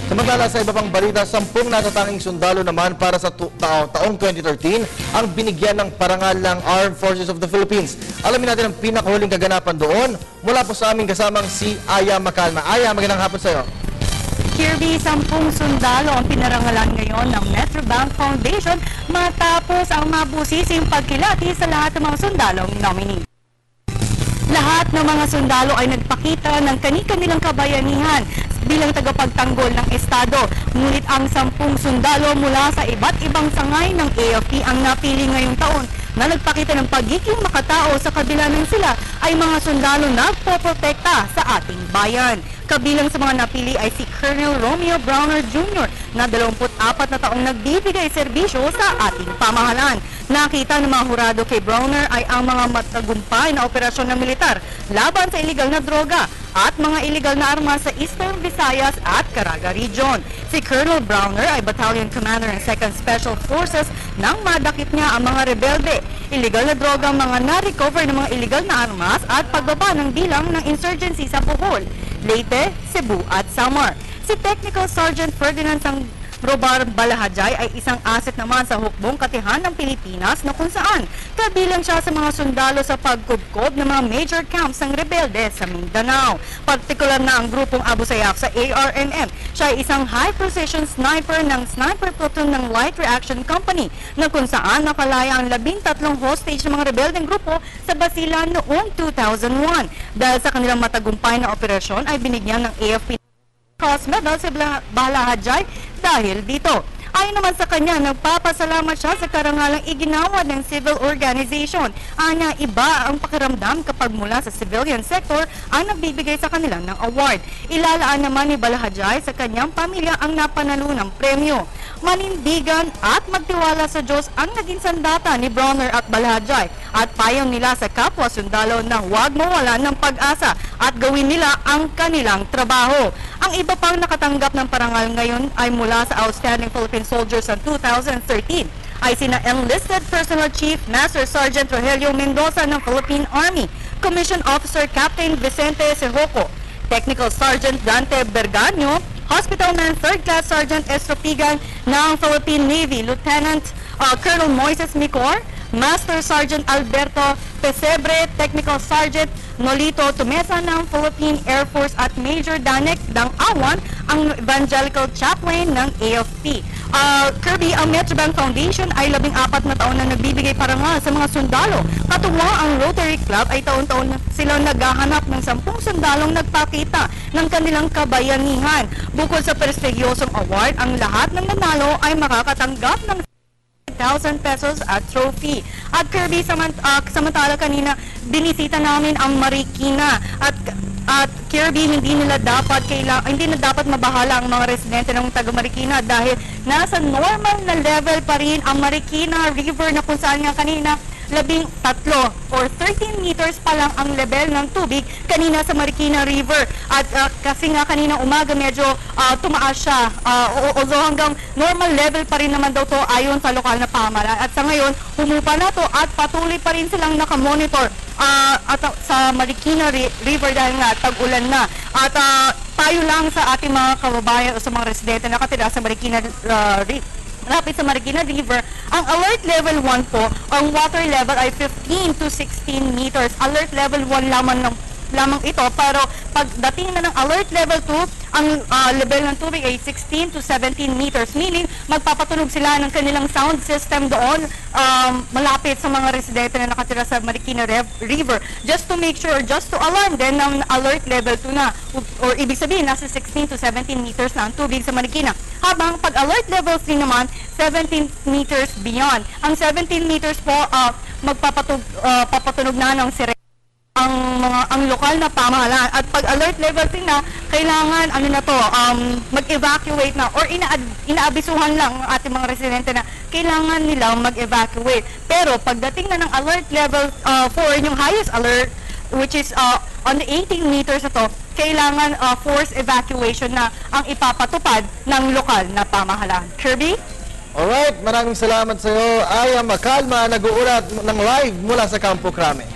Samantala sa iba pang balita, 10 natatanging sundalo naman para sa taong 2013 ang binigyan ng parangal ng Armed Forces of the Philippines. Alamin natin ang pinakahuling kaganapan doon mula po sa aming kasamang si Aya Macalma. Aya, magandang hapon sa iyo. Kirby, 10 sundalo ang pinarangalan ngayon ng Metrobank Foundation matapos ang mabusising pagkilati sa lahat ng mga sundalong nominee. Lahat ng mga sundalo ay nagpakita ng kani-kanilang kabayanihan bilang tagapagtanggol ng Estado. Ngunit ang 10 sundalo mula sa iba't ibang sangay ng AFP ang napili ngayong taon na nagpakita ng pagiging makatao sa kabila ng sila ay mga sundalo na nagpoprotekta sa ating bayan. Kabilang sa mga napili ay si Colonel Romeo Browner Jr. na 24 na taong nagbibigay serbisyo sa ating pamahalaan. Nakita ng mga hurado kay Browner ay ang mga matagumpay na operasyon ng militar laban sa iligal na droga at mga iligal na armas sa Eastern Visayas at Caraga Region. Si Colonel Browner ay Battalion Commander ng 2nd Special Forces nang madakip niya ang mga rebelde, iligal na droga, mga na-recover ng mga iligal na armas at pagbaba ng bilang ng insurgency sa Bohol, Leyte, Cebu at Samar. Si Technical Sergeant Ferdinand Robar Balahajay ay isang asset naman sa hukbong katihan ng Pilipinas na kung saan kabilang siya sa mga sundalo sa pagkubkob ng mga major camps ng rebelde sa Mindanao. Partikular na ang grupong Abu Sayyaf sa ARNM. Siya ay isang high-precision sniper ng sniper platoon ng Light Reaction Company na kung saan nakalaya ang 13 hostage ng mga rebeldeng grupo sa Basilan noong 2001. Dahil sa kanilang matagumpay na operasyon ay binigyan ng AFP Cross Medal si Balahajay dahil dito. Ayon naman sa kanya, nagpapasalamat siya sa karangalang iginawa ng civil organization. Anya, iba ang pakiramdam kapag mula sa civilian sector ang nagbibigay sa kanila ng award. Ilalaan naman ni Balahajay sa kanyang pamilya ang napanalo ng premyo. Manindigan at magtiwala sa Diyos ang naging sandata ni Browner at Balahajay at payong nila sa kapwa sundalo na huwag mawala ng pag-asa at gawin nila ang kanilang trabaho. Ang iba pang nakatanggap ng parangal ngayon ay mula sa Outstanding Philippine Soldiers sa 2013 ay sina Enlisted Personal Chief Master Sergeant Rogelio Mendoza ng Philippine Army, Commission Officer Captain Vicente Sejoco, Technical Sergeant Dante Berganyo, Hospitalman 3rd Class Sergeant Estropigan ng Philippine Navy, Lieutenant Colonel Moises Micor, Master Sergeant Alberto Pesebre, Technical Sergeant Nolito Tumesa ng Philippine Air Force at Major Danek Dang-Awan ang Evangelical Chaplain ng AFP. Kirby, ang Metrobank Foundation ay 14 na taon na nagbibigay parangal sa mga sundalo. Katuwa ang Rotary Club ay taon-taon silang naghahanap ng 10 sundalong nagpakita ng kanilang kabayanihan. Bukod sa prestigyosong award, ang lahat ng nanalo ay makakatanggap ng 1,000 pesos at trophy. At Kirby, samantala kanina binisita namin ang Marikina at Kirby, hindi na dapat mabahala ang mga residente ng taga Marikina dahil nasa normal na level pa rin ang Marikina River na kung saan nga kanina 13 or 13 meters pa lang ang level ng tubig kanina sa Marikina River. At kasi nga kanina umaga medyo tumaas siya. Although hanggang normal level pa rin naman daw to ayon sa lokal na pamahalaan. At sa ngayon, humupa na to at patuloy pa rin silang nakamonitor sa Marikina River dahil nga tag-ulan na. At tayo lang sa ating mga kababayan o sa mga residente na nakatira sa Marikina lapit sa Marikina River, ang alert level 1 po, ang water level ay 15 to 16 meters. Alert level 1 lamang ito, pero pagdating na ng alert level 2, ang level ng tubig ay 16 to 17 meters, meaning magpapatunog sila ng kanilang sound system doon malapit sa mga residente na nakatira sa Marikina River, just to make sure, just to alarm din ng alert level 2 na, or ibig sabihin nasa 16 to 17 meters na ang tubig sa Marikina. Habang pag alert level 3 naman, 17 meters beyond. Ang 17 meters po, magpapatunog na ng sirena ang lokal na pamahalaan. At pag alert level 3 na, kailangan mag-evacuate na or inaabisuhan lang ang ating mga residente na kailangan nilang mag-evacuate. Pero pagdating na ng alert level 4, yung highest alert, which is on the 18 meters na to, kailangan forced evacuation na ang ipapatupad ng lokal na pamahalaan. Kirby? Alright, maraming salamat sa iyo, Aya Macalma, nag-uulat ng live mula sa Campo Crame.